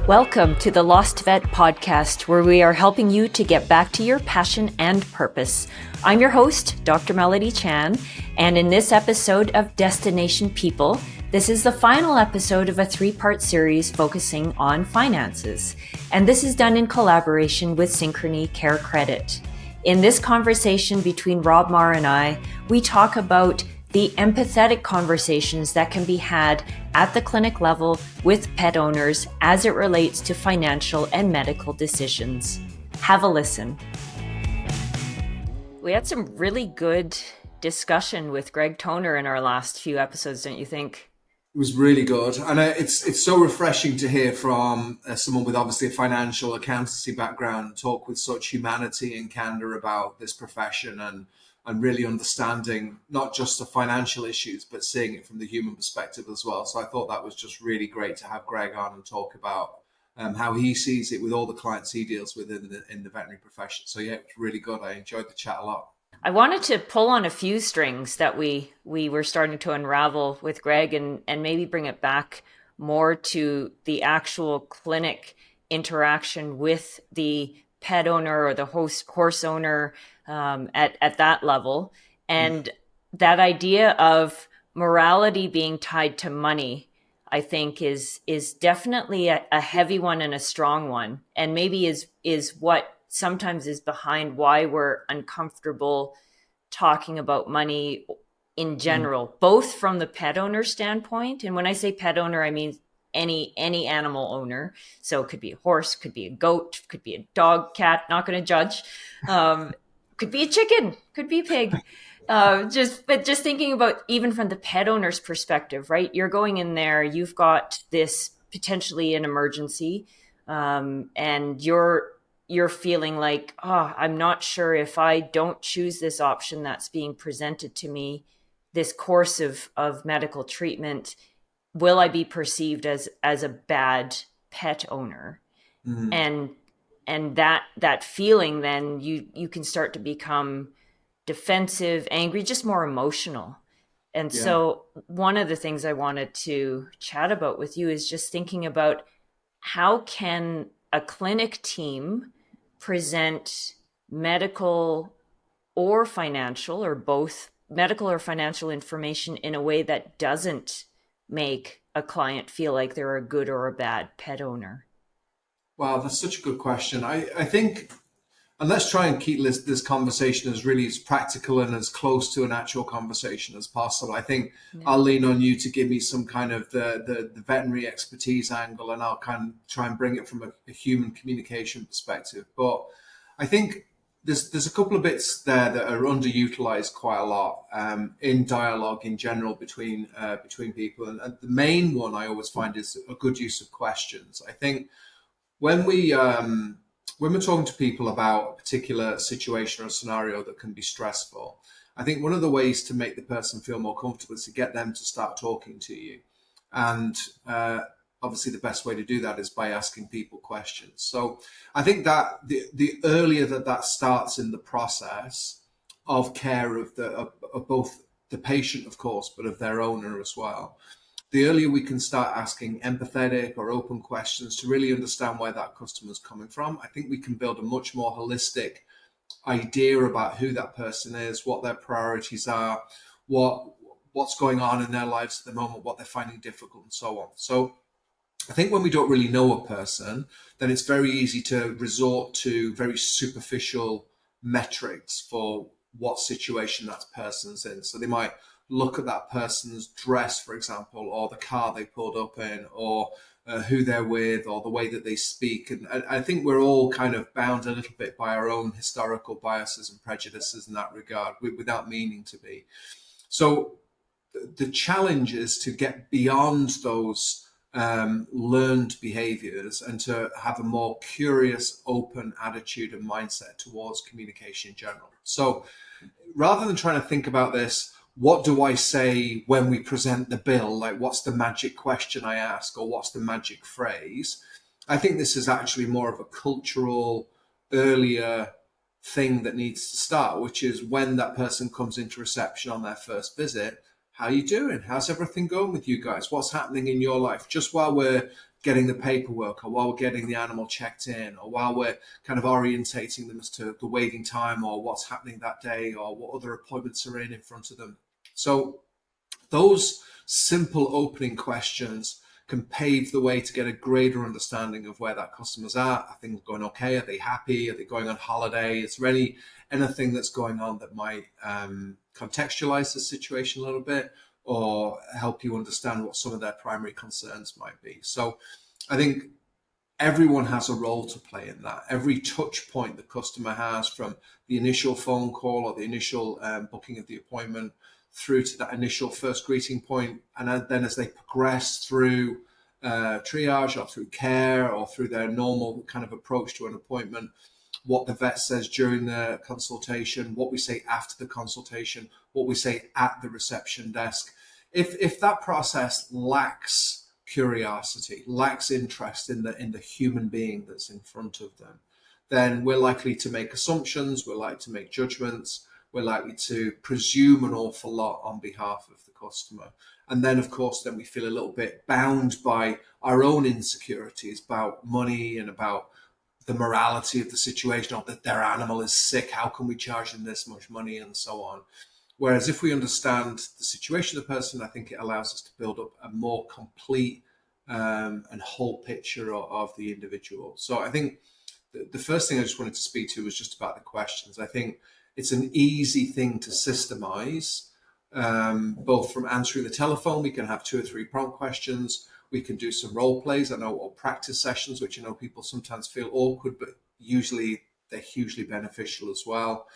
Welcome to the Lost Vet podcast, where we are helping you to get back to your passion and purpose. I'm your host, Dr. Melodie Chan, and in this episode of Destination People, this is the final episode of a 3-part series focusing on finances. And this is done in collaboration with Synchrony Care Credit. In this conversation between Rob Marr and I, we talk about the empathetic conversations that can be had at the clinic level with pet owners as it relates to financial and medical decisions. Have a listen. We had some really good discussion with Greg Toner in our last few episodes, don't you think? It was really good. And it's so refreshing to hear from someone with obviously a financial accountancy background talk with such humanity and candor about this profession and really understanding not just the financial issues, but seeing it from the human perspective as well. So I thought that was just really great to have Greg on and talk about how he sees it with all the clients he deals with in the veterinary profession. So yeah, it was really good. I enjoyed the chat a lot. I wanted to pull on a few strings that we were starting to unravel with Greg and maybe bring it back more to the actual clinic interaction with the pet owner or the horse owner at that level. And that idea of morality being tied to money, I think is definitely a heavy one and a strong one, and maybe is what sometimes is behind why we're uncomfortable talking about money in general, both from the pet owner standpoint. And when I say pet owner, I mean any animal owner. So it could be a horse, could be a goat, could be a dog, cat, not going to judge. Could be a chicken, could be a pig. Just thinking about even from the pet owner's perspective, right? You're going in there, you've got this potentially an emergency, and you're feeling like, I'm not sure if I don't choose this option that's being presented to me, this course of medical treatment, will I be perceived as a bad pet owner? Mm-hmm. And that feeling, then you can start to become defensive, angry, just more emotional. And so one of the things I wanted to chat about with you is just thinking about how can a clinic team present medical or financial, or both medical or financial information in a way that doesn't make a client feel like they're a good or a bad pet owner? Wow, that's such a good question. I think, and let's try and keep this conversation as practical and as close to an actual conversation as possible. I think I'll lean on you to give me some kind of the veterinary expertise angle, and I'll kind of try and bring it from a human communication perspective. But I think there's a couple of bits there that are underutilized quite a lot in dialogue in general between people. And the main one I always find is a good use of questions. I think when we're talking to people about a particular situation or scenario that can be stressful, I think one of the ways to make the person feel more comfortable is to get them to start talking to you. And obviously the best way to do that is by asking people questions. So I think that the earlier that starts in the process of care of both the patient, of course, but of their owner as well, the earlier we can start asking empathetic or open questions to really understand where that customer's coming from, I think we can build a much more holistic idea about who that person is, what their priorities are, what's going on in their lives at the moment, what they're finding difficult, and so on. So I think when we don't really know a person, then it's very easy to resort to very superficial metrics for what situation that person's in. So they might look at that person's dress, for example, or the car they pulled up in, or who they're with, or the way that they speak. And I think we're all kind of bound a little bit by our own historical biases and prejudices in that regard, without meaning to be. So the challenge is to get beyond those learned behaviors and to have a more curious, open attitude and mindset towards communication in general. So rather than trying to think about this, what do I say when we present the bill? Like, what's the magic question I ask, or what's the magic phrase? I think this is actually more of a cultural, earlier thing that needs to start, which is when that person comes into reception on their first visit, how you doing? How's everything going with you guys? What's happening in your life? Just while we're getting the paperwork, or while we're getting the animal checked in, or while we're kind of orientating them as to the waiting time, or what's happening that day, or what other appointments are in front of them. So those simple opening questions can pave the way to get a greater understanding of where that customer's at. Are things going okay? Are they happy? Are they going on holiday? Is there anything that's going on that might contextualize the situation a little bit, or help you understand what some of their primary concerns might be? So I think everyone has a role to play in that. Every touch point the customer has, from the initial phone call or the initial booking of the appointment through to that initial first greeting point, and then as they progress through triage or through care or through their normal kind of approach to an appointment, what the vet says during the consultation, what we say after the consultation, what we say at the reception desk. If that process lacks curiosity, lacks interest in the human being that's in front of them, then we're likely to make assumptions, we're likely to make judgments, we're likely to presume an awful lot on behalf of the customer. And then, of course, then we feel a little bit bound by our own insecurities about money and about the morality of the situation, or that their animal is sick, how can we charge them this much money, and so on. Whereas if we understand the situation of the person, I think it allows us to build up a more complete and whole picture of the individual. So I think the first thing I just wanted to speak to was just about the questions. I think it's an easy thing to systemize, both from answering the telephone. We can have 2 or 3 prompt questions. We can do some role plays, or practice sessions, which I know people sometimes feel awkward, but usually they're hugely beneficial as well.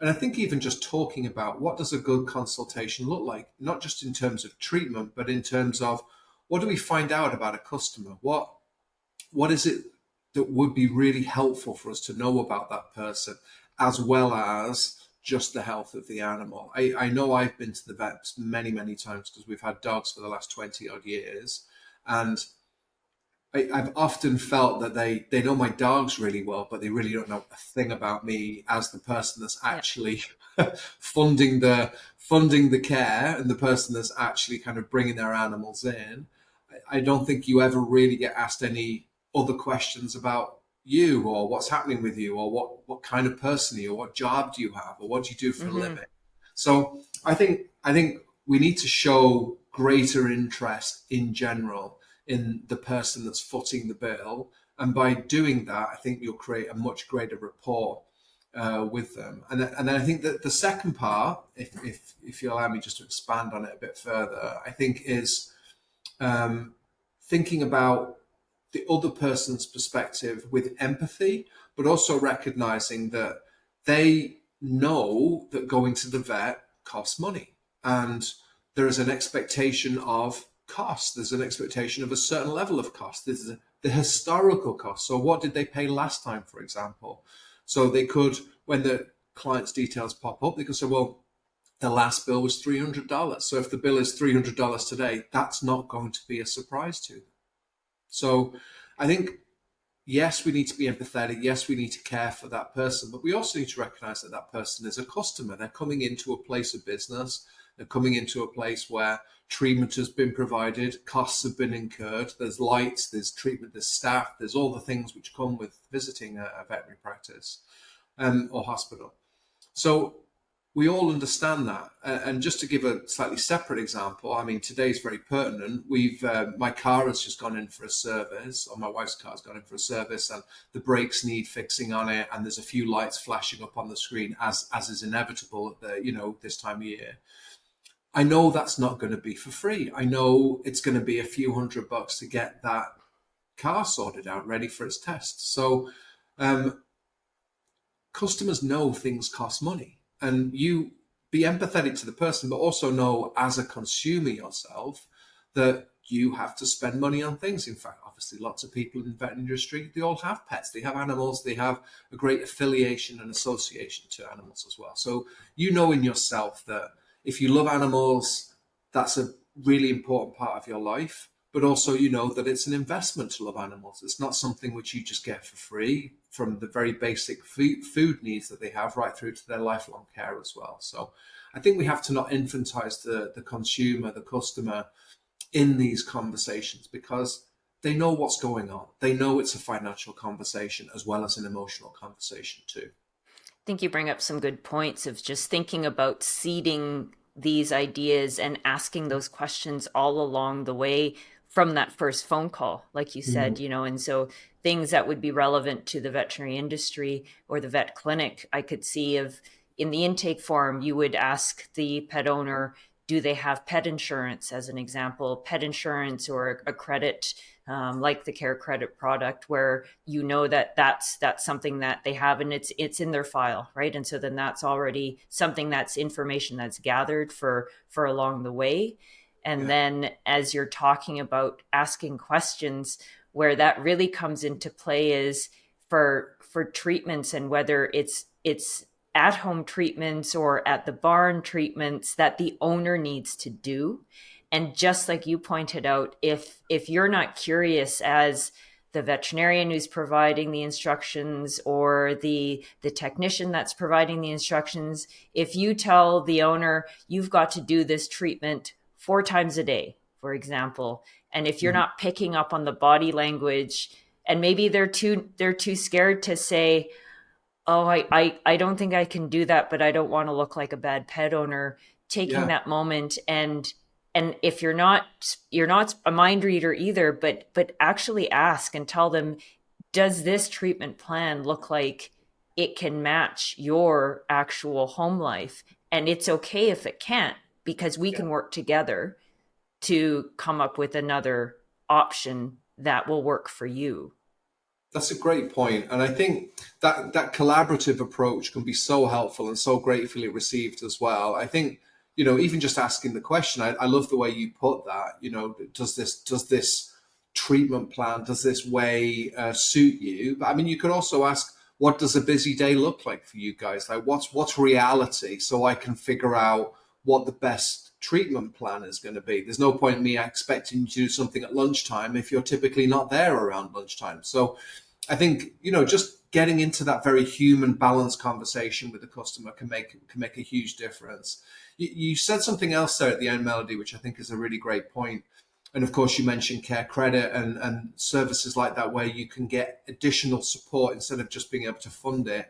And I think even just talking about what does a good consultation look like, not just in terms of treatment, but in terms of what do we find out about a customer? What is it that would be really helpful for us to know about that person, as well as just the health of the animal? I know I've been to the vets many, many times because we've had dogs for the last 20 odd years. And I've often felt that they know my dogs really well, but they really don't know a thing about me as the person that's actually funding the care, and the person that's actually kind of bringing their animals in. I don't think you ever really get asked any other questions about you, or what's happening with you, or what kind of person are you, or what job do you have, or what do you do for a living. So I think we need to show greater interest in general in the person that's footing the bill, and by doing that, I think you'll create a much greater rapport with them. And then I think that the second part, if you allow me just to expand on it a bit further, I think is thinking about the other person's perspective with empathy, but also recognizing that they know that going to the vet costs money, and there is an expectation of cost. There's an expectation of a certain level of cost. There's the historical cost. So what did they pay last time, for example? So they could, when the client's details pop up, they could say, well, the last bill was $300. So if the bill is $300 today, that's not going to be a surprise to them. So I think, yes, we need to be empathetic. Yes, we need to care for that person, but we also need to recognize that that person is a customer. They're coming into a place of business. They're coming into a place where treatment has been provided, costs have been incurred. There's lights, there's treatment, there's staff, there's all the things which come with visiting a veterinary practice or hospital. So we all understand that. And just to give a slightly separate example, I mean, today's very pertinent. My car has just gone in for a service, or my wife's car has gone in for a service, and the brakes need fixing on it, and there's a few lights flashing up on the screen, as is inevitable at this time of year. I know that's not going to be for free. I know it's going to be a few $100 to get that car sorted out, ready for its test. So customers know things cost money, and you be empathetic to the person, but also know as a consumer yourself that you have to spend money on things. In fact, obviously, lots of people in the vet industry, they all have pets, they have animals, they have a great affiliation and association to animals as well. So you know in yourself that if you love animals, that's a really important part of your life, but also you know that it's an investment to love animals. It's not something which you just get for free, from the very basic food needs that they have right through to their lifelong care as well. So I think we have to not infantize the consumer, the customer in these conversations, because they know what's going on. They know it's a financial conversation as well as an emotional conversation too. I think you bring up some good points of just thinking about seeding these ideas and asking those questions all along the way from that first phone call, like you said, Mm. you know, and so things that would be relevant to the veterinary industry or the vet clinic, I could see of in the intake form, you would ask the pet owner, do they have pet insurance, as an example, pet insurance or a credit like the Care Credit product, where you know that that's something that they have and it's in their file, right? And so then that's already something that's information that's gathered for along the way. And Yeah. then as you're talking about asking questions, where that really comes into play is for treatments, and whether it's at home treatments or at the barn treatments that the owner needs to do. And just like you pointed out, if you're not curious as the veterinarian who's providing the instructions or the technician that's providing the instructions, if you tell the owner you've got to do this treatment 4 times a day, for example, and if you're Mhm. not picking up on the body language, and maybe they're too scared to say, oh, I don't think I can do that, but I don't want to look like a bad pet owner. Taking Yeah. that moment, and if you're not a mind reader either, but actually ask and tell them, does this treatment plan look like it can match your actual home life? And it's okay if it can't, because we Yeah. can work together to come up with another option that will work for you. That's a great point, and I think that collaborative approach can be so helpful and so gratefully received as well. I think, even just asking the question. I love the way you put that. Does this treatment plan, does this way suit you? But I mean, you could also ask, what does a busy day look like for you guys? Like, what's reality, so I can figure out what the best treatment plan is going to be. There's no point in me expecting you to do something at lunchtime if you're typically not there around lunchtime. So I think, just getting into that very human balanced conversation with the customer can make a huge difference. You said something else there at the end, Melody, which I think is a really great point. And of course, you mentioned Care Credit and services like that, where you can get additional support instead of just being able to fund it.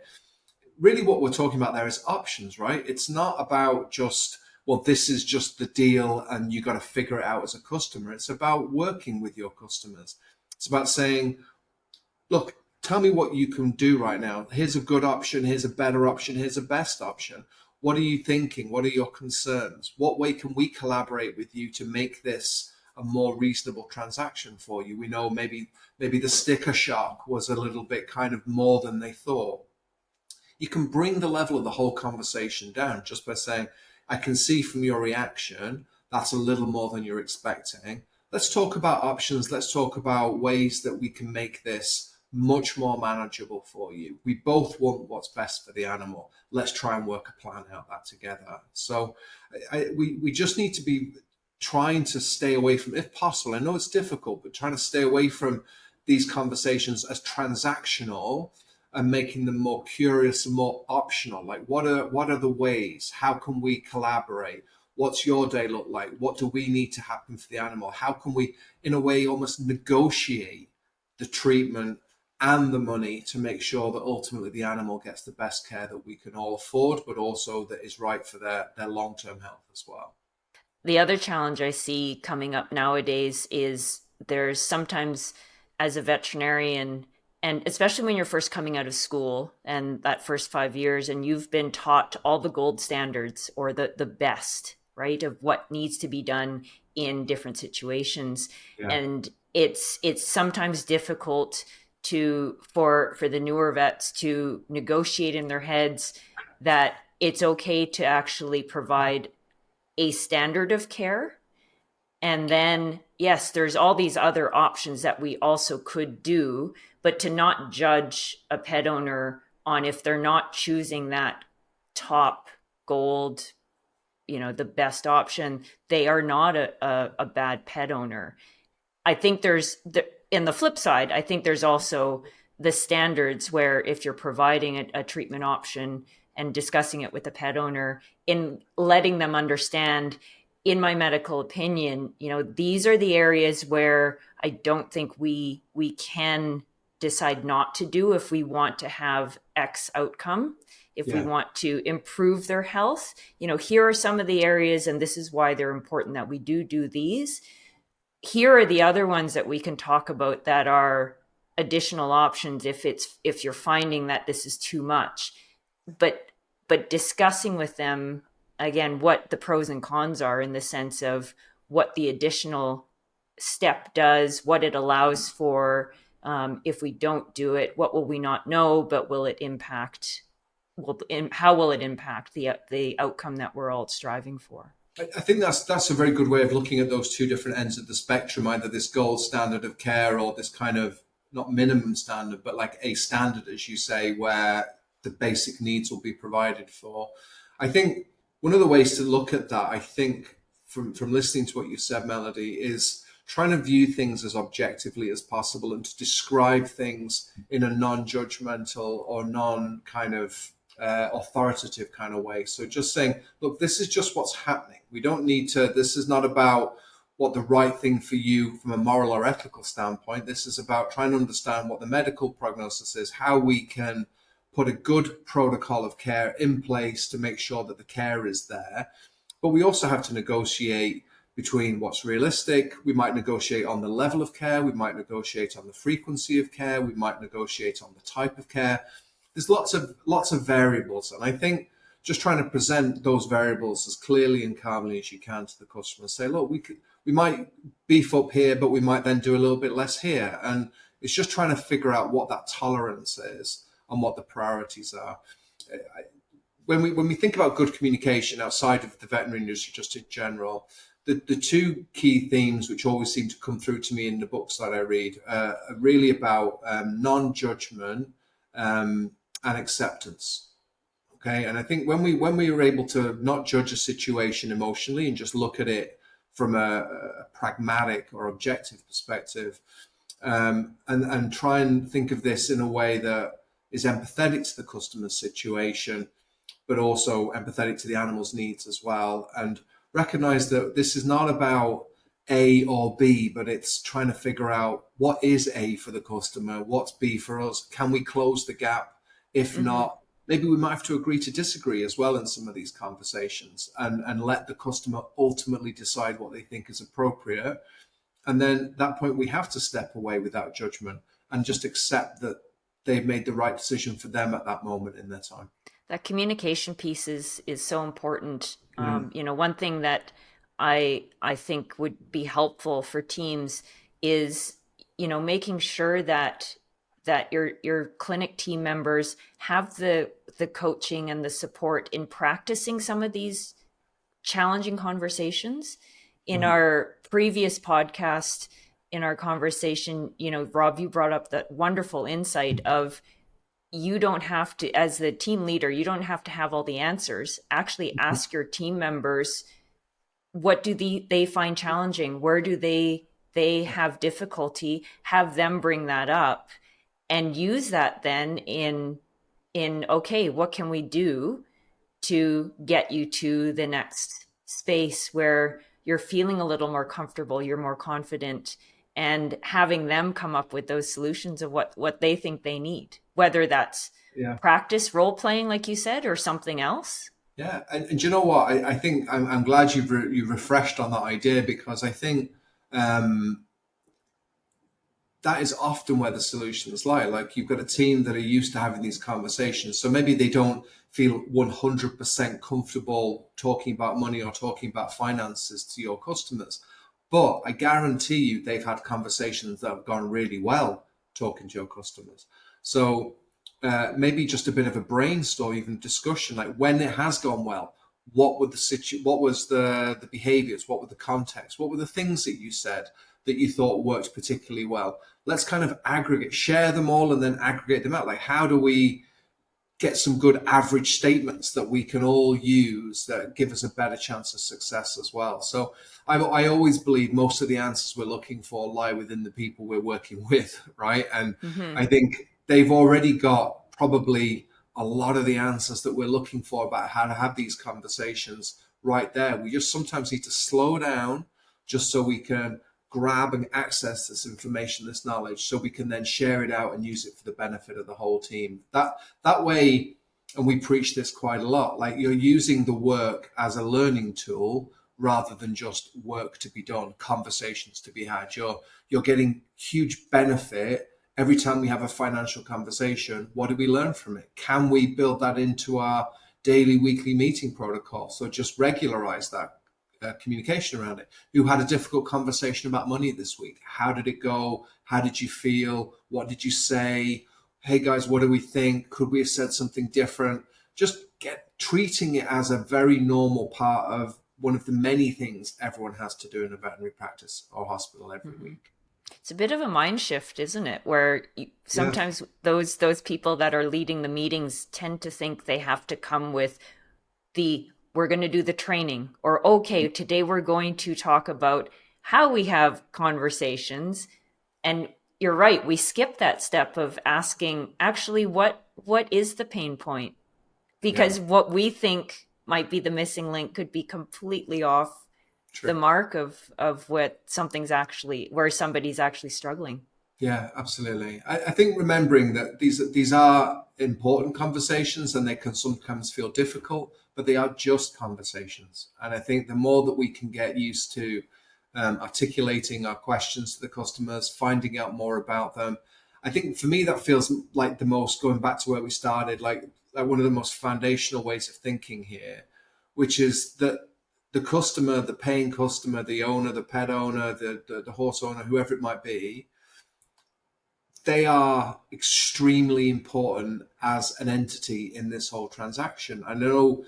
Really, what we're talking about there is options, right? It's not about just, well, this is just the deal and you got to figure it out as a customer. It's about working with your customers. It's about saying, look, tell me what you can do right now. Here's a good option. Here's a better option. Here's a best option. What are you thinking? What are your concerns? What way can we collaborate with you to make this a more reasonable transaction for you? We know maybe the sticker shock was a little bit kind of more than they thought. You can bring the level of the whole conversation down just by saying, I can see from your reaction that's a little more than you're expecting. Let's talk about options. Let's talk about ways that we can make this much more manageable for you. We both want what's best for the animal. Let's try and work a plan out that together. So we just need to be trying to stay away from, if possible, I know it's difficult, but trying to stay away from these conversations as transactional and making them more curious and more optional. Like, what are the ways? How can we collaborate? What's your day look like? What do we need to happen for the animal? How can we, in a way, almost negotiate the treatment and the money to make sure that ultimately the animal gets the best care that we can all afford, but also that is right for their long-term health as well. The other challenge I see coming up nowadays is there's sometimes, as a veterinarian, and especially when you're first coming out of school and that first 5 years, and you've been taught all the gold standards or the best, right, of what needs to be done in different situations. Yeah. And it's sometimes difficult for the newer vets to negotiate in their heads that it's okay to actually provide a standard of care. And then, yes, there's all these other options that we also could do, but to not judge a pet owner on if they're not choosing that top gold, the best option, they are not a bad pet owner. I think in the flip side, I think there's also the standards where if you're providing a treatment option and discussing it with the pet owner, in letting them understand, in my medical opinion, these are the areas where I don't think we can decide not to do if we want to have X outcome. If we Yeah. want to improve their health, here are some of the areas, and this is why they're important that we do these. Here are the other ones that we can talk about that are additional options if you're finding that this is too much. But discussing with them again what the pros and cons are, in the sense of what the additional step does, what it allows for. If we don't do it, what will we not know, but will it impact? How will it impact the outcome that we're all striving for? I think that's a very good way of looking at those two different ends of the spectrum, either this gold standard of care or this kind of not minimum standard, but like a standard, as you say, where the basic needs will be provided for. I think one of the ways to look at that, I think, from listening to what you said, Melodie, is trying to view things as objectively as possible and to describe things in a non-judgmental or non-kind of authoritative kind of way. So just saying, look, this is just what's happening. We don't need to, this is not about what the right thing for you from a moral or ethical standpoint. This is about trying to understand what the medical prognosis is, how we can put a good protocol of care in place to make sure that the care is there. But we also have to negotiate between what's realistic. We might negotiate on the level of care. We might negotiate on the frequency of care. We might negotiate on the type of care. There's lots of variables. And I think just trying to present those variables as clearly and calmly as you can to the customer and say, look, we might beef up here, but we might then do a little bit less here. And it's just trying to figure out what that tolerance is and what the priorities are. When we think about good communication outside of the veterinary industry, just in general, the two key themes which always seem to come through to me in the books that I read are really about non-judgment and acceptance. Okay, and I think when we are able to not judge a situation emotionally and just look at it from a pragmatic or objective perspective, and try and think of this in a way that is empathetic to the customer's situation, but also empathetic to the animal's needs as well, and recognize that this is not about A or B, but it's trying to figure out what is A for the customer, what's B for us, can we close the gap? If not, maybe we might have to agree to disagree as well in some of these conversations, and let the customer ultimately decide what they think is appropriate. And then at that point, we have to step away without judgment and just accept that they've made the right decision for them at that moment in their time. That communication piece is so important. One thing that I think would be helpful for teams is, making sure that your clinic team members have the coaching and the support in practicing some of these challenging conversations. In our previous podcast, in our conversation, Rob, you brought up that wonderful insight of, you don't have to, as the team leader, you don't have to have all the answers. Actually ask your team members, what do they find challenging? Where do they have difficulty? Have them bring that up and use that then in okay, what can we do to get you to the next space where you're feeling a little more comfortable, you're more confident, and having them come up with those solutions of what they think they need, whether that's practice role playing, like you said, or something else. Yeah, and you know what? I think I'm glad you refreshed on that idea, because I think that is often where the solutions lie. Like, you've got a team that are used to having these conversations, so maybe they don't feel 100% comfortable talking about money or talking about finances to your customers. But I guarantee you they've had conversations that have gone really well talking to your customers. So maybe just a bit of a brainstorm, even discussion, like when it has gone well, what was the behaviors, what were the context, what were the things that you said that you thought worked particularly well? Let's kind of share them all and then aggregate them out. Like, how do we get some good average statements that we can all use that give us a better chance of success as well? So I always believe most of the answers we're looking for lie within the people we're working with, right? And I think they've already got probably a lot of the answers that we're looking for about how to have these conversations right there. We just sometimes need to slow down just so we can grab and access this information, this knowledge, so we can then share it out and use it for the benefit of the whole team. That way, and we preach this quite a lot, like you're using the work as a learning tool rather than just work to be done, conversations to be had. You're getting huge benefit every time we have a financial conversation. What do we learn from it? Can we build that into our daily, weekly meeting protocol? So just regularize that communication around it. You had a difficult conversation about money this week. How did it go? How did you feel? What did you say? Hey guys, what do we think? Could we have said something different? Just treating it as a very normal part of one of the many things everyone has to do in a veterinary practice or hospital every week. It's a bit of a mind shift, isn't it? Where sometimes those people that are leading the meetings tend to think they have to come with we're going to do the training, or okay, today we're going to talk about how we have conversations. And you're right, we skip that step of asking, actually, what is the pain point? Because what we think might be the missing link could be completely off the mark of what where somebody's actually struggling. Yeah, absolutely. I think remembering that these are important conversations, and they can sometimes feel difficult, but they are just conversations. And I think the more that we can get used to articulating our questions to the customers, finding out more about them, I think for me that feels like the most, going back to where we started, like one of the most foundational ways of thinking here, which is that the customer, the paying customer, the owner, the pet owner, the horse owner, whoever it might be, they are extremely important as an entity in this whole transaction. I know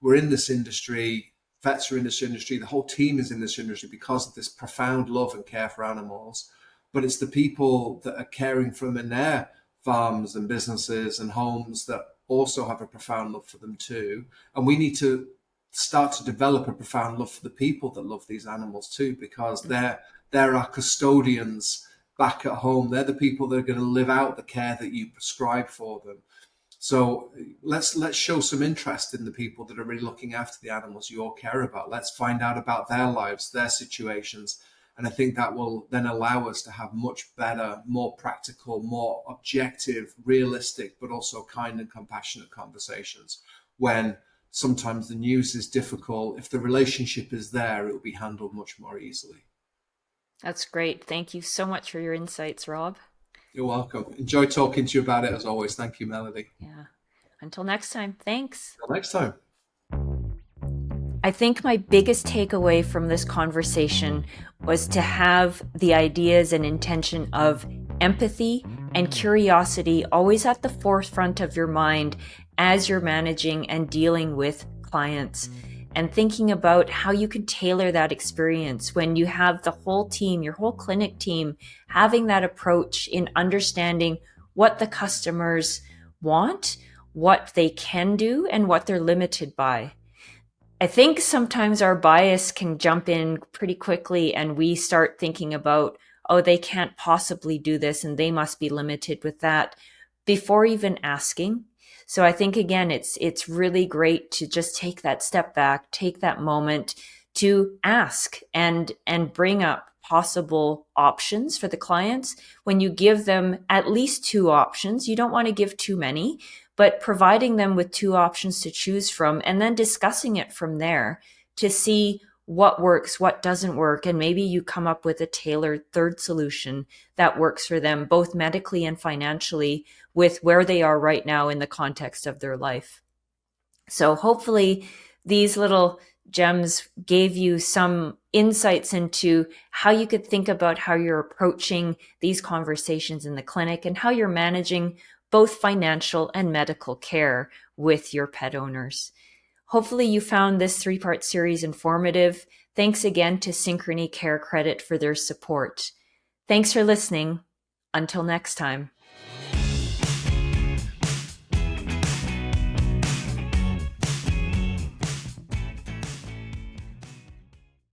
we're in this industry, vets are in this industry, the whole team is in this industry because of this profound love and care for animals, but it's the people that are caring for them in their farms and businesses and homes that also have a profound love for them too. And we need to start to develop a profound love for the people that love these animals too, because they're our custodians back at home. They're the people that are going to live out the care that you prescribe for them. So let's show some interest in the people that are really looking after the animals you all care about. Let's find out about their lives, their situations. And I think that will then allow us to have much better, more practical, more objective, realistic, but also kind and compassionate conversations. When sometimes the news is difficult, if the relationship is there, it will be handled much more easily. That's great. Thank you so much for your insights, Rob. You're welcome. Enjoy talking to you about it as always. Thank you, Melodie. Yeah. Until next time. Thanks. Until next time. I think my biggest takeaway from this conversation was to have the ideas and intention of empathy and curiosity always at the forefront of your mind as you're managing and dealing with clients, and thinking about how you can tailor that experience when you have the whole team, your whole clinic team, having that approach in understanding what the customers want, what they can do, and what they're limited by. I think sometimes our bias can jump in pretty quickly and we start thinking about, oh, they can't possibly do this and they must be limited with that before even asking. So I think, again, it's really great to just take that step back, take that moment to ask and bring up possible options for the clients. When you give them at least two options, you don't want to give too many, but providing them with two options to choose from and then discussing it from there to see what works, what doesn't work, and maybe you come up with a tailored third solution that works for them, both medically and financially, with where they are right now in the context of their life. So hopefully these little gems gave you some insights into how you could think about how you're approaching these conversations in the clinic and how you're managing both financial and medical care with your pet owners. Hopefully you found this 3-part series informative. Thanks again to Synchrony Care Credit for their support. Thanks for listening. Until next time.